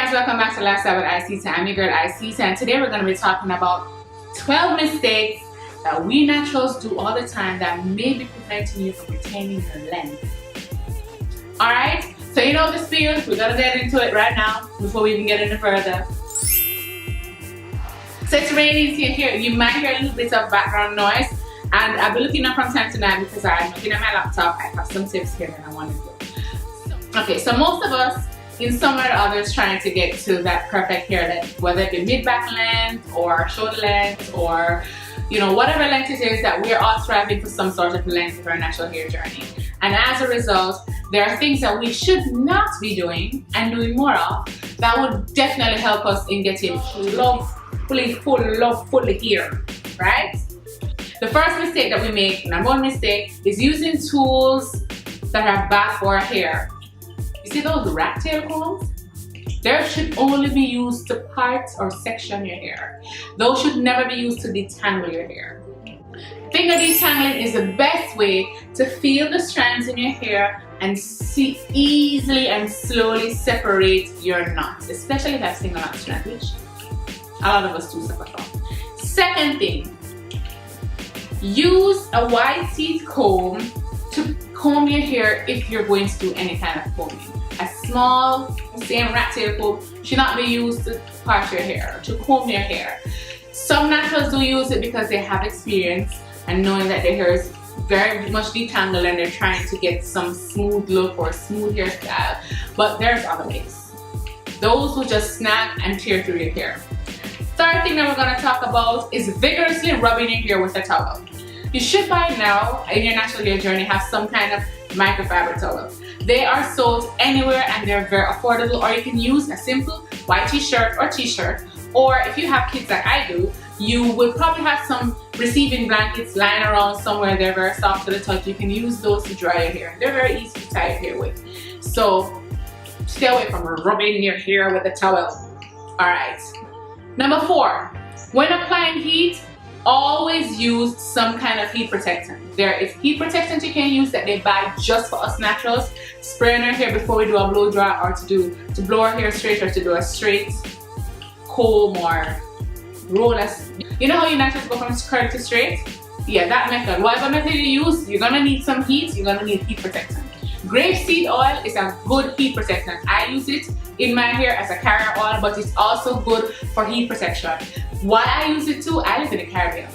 guys, welcome back to Lifestyle with eye-see-tah. I'm your girl eye-see-tah, and today we're going to be talking about 12 mistakes that we naturals do all the time that may be preventing you from retaining your length. Alright, so you know the spiel, we're going to get into it right now before we even get any further. So it's raining here. You might hear a little bit of background noise, and I'll be looking up from time to time because I'm looking at my laptop. I have some tips here that I want to do. Okay, so most of us in some way or others trying to get to that perfect hair length, whether it be mid-back length or shoulder length or whatever length it is, that we're all striving for some sort of length of our natural hair journey. And as a result, there are things that we should not be doing and doing more of that would definitely help us in getting full hair, right? The first mistake that we make, number one mistake, is using tools that are bad for our hair. You see those rat tail combs? They should only be used to part or section your hair. Those should never be used to detangle your hair. Finger detangling is the best way to feel the strands in your hair and see easily and slowly separate your knots, especially if you have single knot strand, which a lot of us do suffer from. Second thing, use a wide teeth comb to comb your hair if you're going to do any kind of combing. A small, same rat tail comb should not be used to part your hair or to comb your hair. Some naturals do use it because they have experience and knowing that their hair is very much detangled and they're trying to get some smooth look or smooth hairstyle. But there's other ways. Those will just snag and tear through your hair. Third thing that we're going to talk about is vigorously rubbing your hair with a towel. You should by now in your natural hair journey have some kind of microfiber towels. They are sold anywhere and they're very affordable, or you can use a simple white t-shirt or t-shirt, or if you have kids like I do, you will probably have some receiving blankets lying around somewhere. They're very soft to the touch. You can use those to dry your hair. They're very easy to tie your hair with. So stay away from rubbing your hair with a towel. Alright. Number 4, when applying heat, always use some kind of heat protectant. There is heat protectant you can use that they buy just for us naturals. Spray on our hair before we do a blow dry, or to blow our hair straight, or to do a straight comb or roll us. You know how you naturals go from curl to straight? Yeah, that method. Whatever method you use, you're gonna need some heat. You're gonna need heat protectant. Grapeseed oil is a good heat protectant. I use it in my hair as a carrier oil, but it's also good for heat protection. Why I use it too? I live in the Caribbean.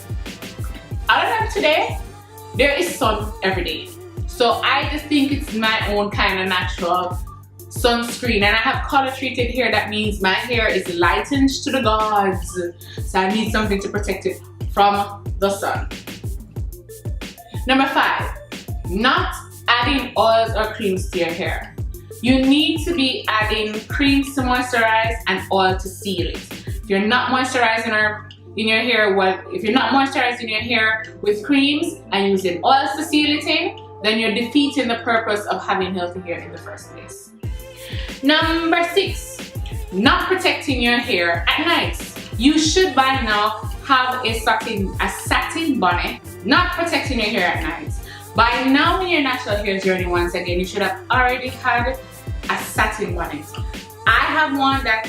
Other than today, there is sun every day. So I just think it's my own kind of natural sunscreen. And I have color treated hair. That means my hair is lightened to the gods. So I need something to protect it from the sun. Number 5, not adding oils or creams to your hair. You need to be adding creams to moisturize and oil to seal it. If you're not moisturizing in your hair, if you're not moisturizing your hair with creams and using oils to seal it in, then you're defeating the purpose of having healthy hair in the first place. Number 6, not protecting your hair at night. You should by now have a satin bonnet, not protecting your hair at night. By now in your natural hair journey, once again, you should have already had a satin bonnet. I have one that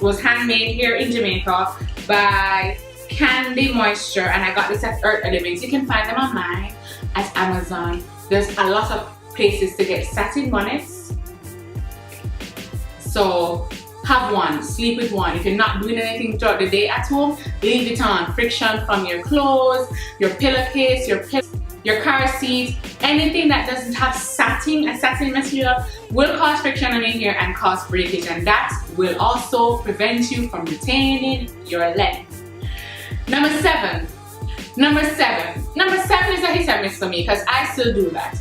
was handmade here in Jamaica by Candy Moisture, and I got this at Earth Elements. You can find them online at Amazon. There's a lot of places to get satin bonnets. So have one, sleep with one. If you're not doing anything throughout the day at home, leave it on. Friction from your clothes, your pillowcase, your car seat, anything that doesn't have a satin material will cause friction on your hair and cause breakage, and that will also prevent you from retaining your length. Number 7 is a hit and miss for me because I still do that.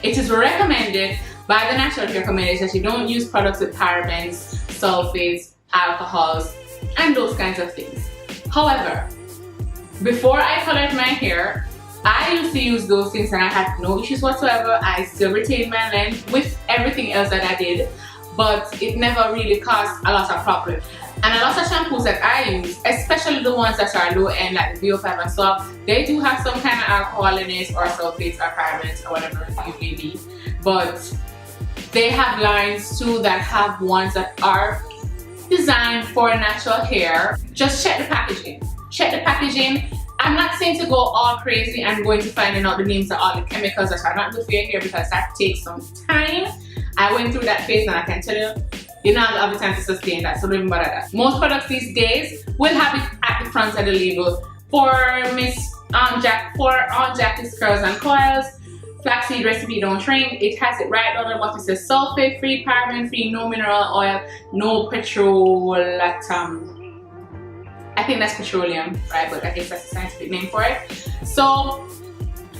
It is recommended by the natural hair community that you don't use products with parabens, sulfates, alcohols, and those kinds of things. However, before I colored my hair, I used to use those things and I had no issues whatsoever. I still retained my length with everything else that I did, but it never really caused a lot of problems. And a lot of shampoos that I use, especially the ones that are low end like the VO5 and stuff, they do have some kind of alcohol in it or sulfates or parabens or whatever it may be. But they have lines too that have ones that are designed for natural hair. Just check the packaging. Check the packaging. I'm not saying to go all crazy and going to finding out the names of all the chemicals that are not good for your hair, because that takes some time. I went through that phase and I can tell you, you're not going to have the time to sustain that, so don't even bother that. Most products these days will have it at the front of the label. For Jackie's curls and coils, flaxseed recipe don't shrink. It has it right on what it says: sulfate free, paraben free, no mineral oil, no petrolatum. I think that's petroleum, right? But I guess that's the scientific name for it. So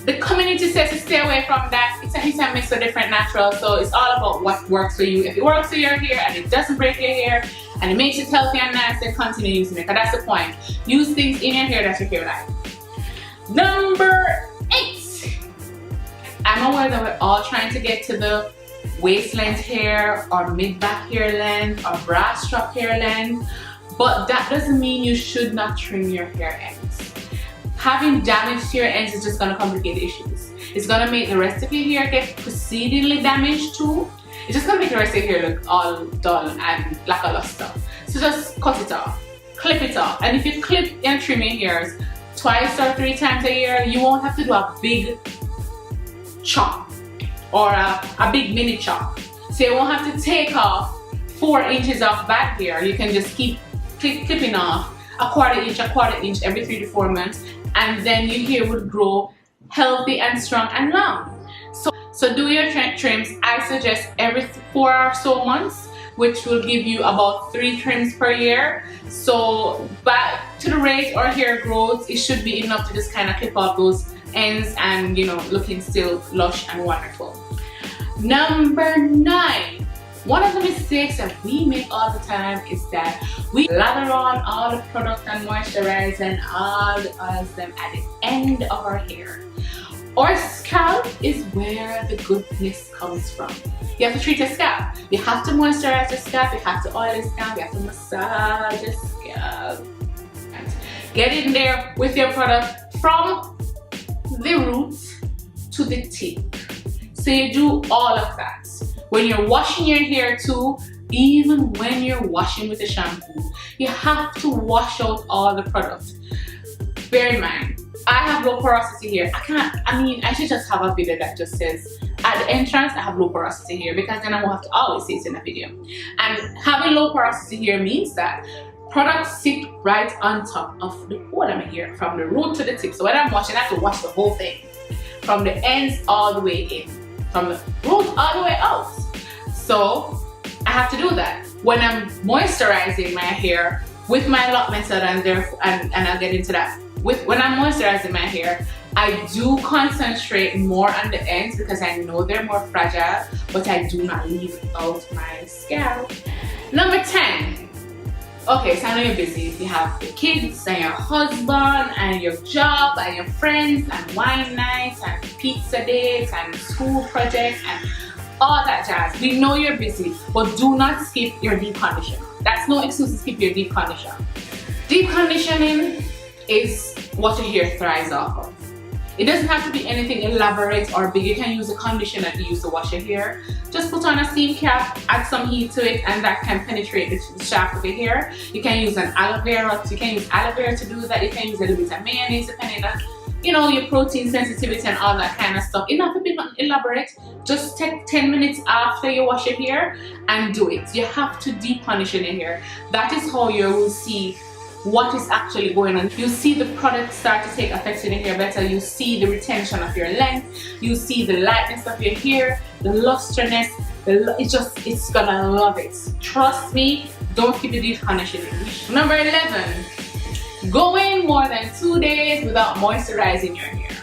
the community says to stay away from that. It's a hit and miss, so different natural. So it's all about what works for you. If it works for your hair and it doesn't break your hair and it makes it healthy and nice, then continue using it. Because that's the point. Use things in your hair that your hair like. Number 8. I'm aware that we're all trying to get to the waist length hair or mid-back hair length or bra strap hair length. But that doesn't mean you should not trim your hair ends. Having damage to your ends is just going to complicate the issues. It's going to make the rest of your hair get precedingly damaged too. It's just going to make the rest of your hair look all dull and lackluster. So just cut it off, clip it off. And if you clip and trim your hairs twice or 3 times a year, you won't have to do a big chop or a big mini chop. So you won't have to take off 4 inches of bad hair. You can just keep clipping off a quarter inch every 3 to 4 months, and then your hair would grow healthy and strong and long. So do your trims. I suggest every 4 or so months, which will give you about 3 trims per year. So back to the rate our hair grows, it should be enough to just kind of clip off those ends and, you know, looking still lush and wonderful. Number 9. One of the mistakes that we make all the time is that we lather on all the product and moisturizer and all the oils them at the end of our hair. Our scalp is where the goodness comes from. You have to treat your scalp. You have to moisturize your scalp, you have to oil your scalp, you have to massage your scalp. Get in there with your product from the roots to the tip. So you do all of that. When you're washing your hair too, even when you're washing with the shampoo, you have to wash out all the product. Bear in mind, I have low porosity hair. I should just have a video that just says, at the entrance, I have low porosity hair, because then I won't have to always say it in a video. And having low porosity hair means that products sit right on top of the whole of my hair, from the root to the tip. So when I'm washing, I have to wash the whole thing, from the ends all the way in, from the root all the way out. So I have to do that. When I'm moisturizing my hair with my lock method, and I'll get into that. When I'm moisturizing my hair, I do concentrate more on the ends because I know they're more fragile, but I do not leave out my scalp. Number 10. Okay, so I know you're busy. You have your kids and your husband and your job and your friends and wine nights and pizza dates and school projects and all that jazz. We know you're busy, but do not skip your deep conditioner. That's no excuse to skip your deep conditioner. Deep conditioning is what your hair thrives off of. It doesn't have to be anything elaborate or big. You can use the conditioner that you use to wash your hair. Just put on a steam cap, add some heat to it, and that can penetrate the shaft of your hair. You can use an aloe vera. You can use aloe vera to do that. You can use a little bit of mayonnaise, depending on, you know, your protein sensitivity and all that kind of stuff. It doesn't have to be elaborate. Just take 10 minutes after you wash your hair and do it. You have to deep condition your hair. That is how you will see what is actually going on. You see the product start to take effect in your hair better. You see the retention of your length. You see the lightness of your hair, the lusterness. It's gonna love it. Trust me, don't keep the deep conditioning. Number 11, going more than 2 days without moisturizing your hair.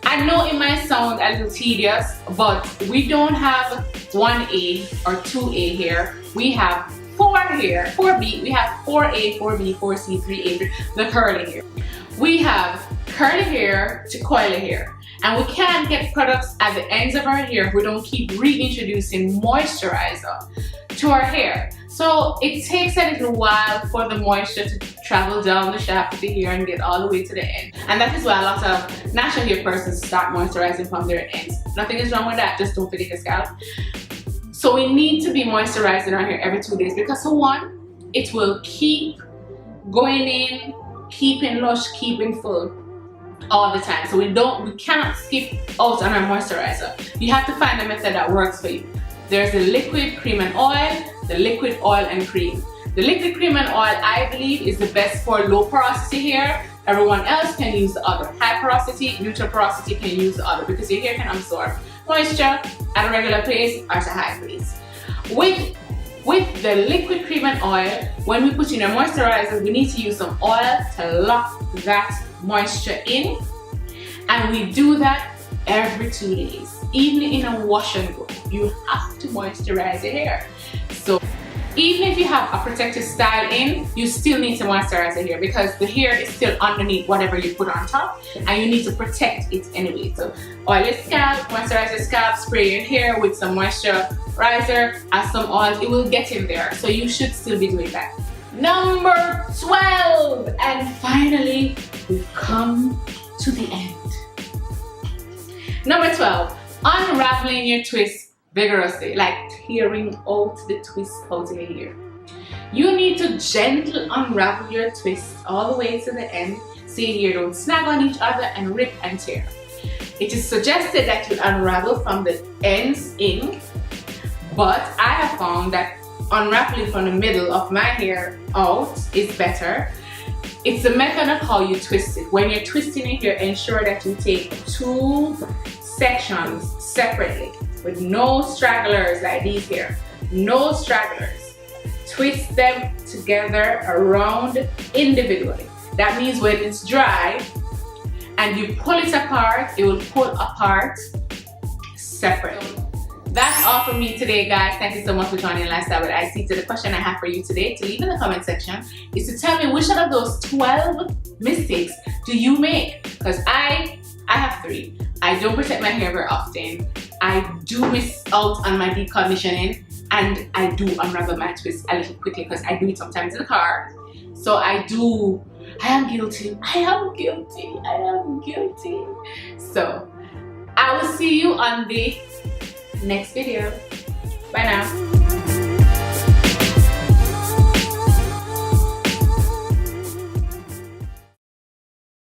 I know it might sound a little tedious, but we don't have 1A or 2A here. We have 4 here, 4B, we have 4A, 4B, 4C, 3A, the curly hair. We have curly hair to coily hair. And we can't get products at the ends of our hair if we don't keep reintroducing moisturizer to our hair. So it takes a little while for the moisture to travel down the shaft of the hair and get all the way to the end. And that is why a lot of natural hair persons start moisturizing from their ends. Nothing is wrong with that, just don't forget your scalp. So we need to be moisturizing our hair every 2 days because for one, it will keep going in, keeping lush, keeping full all the time. So we cannot skip out on our moisturizer. You have to find a method that works for you. There's the liquid cream and oil, the liquid oil and cream. The liquid cream and oil, I believe, is the best for low porosity hair. Everyone else can use the other. High porosity, neutral porosity can use the other because your hair can absorb moisture at a regular pace or at a high pace. With the liquid cream and oil, when we put in a moisturizer, we need to use some oil to lock that moisture in, and we do that every 2 days. Even in a wash and go, you have to moisturize your hair. So even if you have a protective style in, you still need to moisturize your hair because the hair is still underneath whatever you put on top, and you need to protect it anyway. So oil your scalp, moisturize your scalp, spray your hair with some moisturizer, add some oil, it will get in there. So you should still be doing that. Number 12, and finally we've come to the end. Number 12, unraveling your twist vigorously, like tearing out the twist out of your hair. You need to gently unravel your twist all the way to the end so your hair don't snag on each other and rip and tear. It is suggested that you unravel from the ends in, but I have found that unraveling from the middle of my hair out is better. It's the method of how you twist it. When you're twisting your hair, ensure that you take 2 sections separately with no stragglers like these here. No stragglers. Twist them together around individually. That means when it's dry and you pull it apart, it will pull apart separately. That's all from me today, guys. Thank you so much for joining Lifestyle with eye-see-tah. The question I have for you today to leave in the comment section is to tell me which out of those 12 mistakes do you make? Because I have 3. I don't protect my hair very often. I do miss out on my deep conditioning, and I do unravel my twist a little quickly because I do it sometimes in the car. So I am guilty. I am guilty. So I will see you on the next video. Bye now.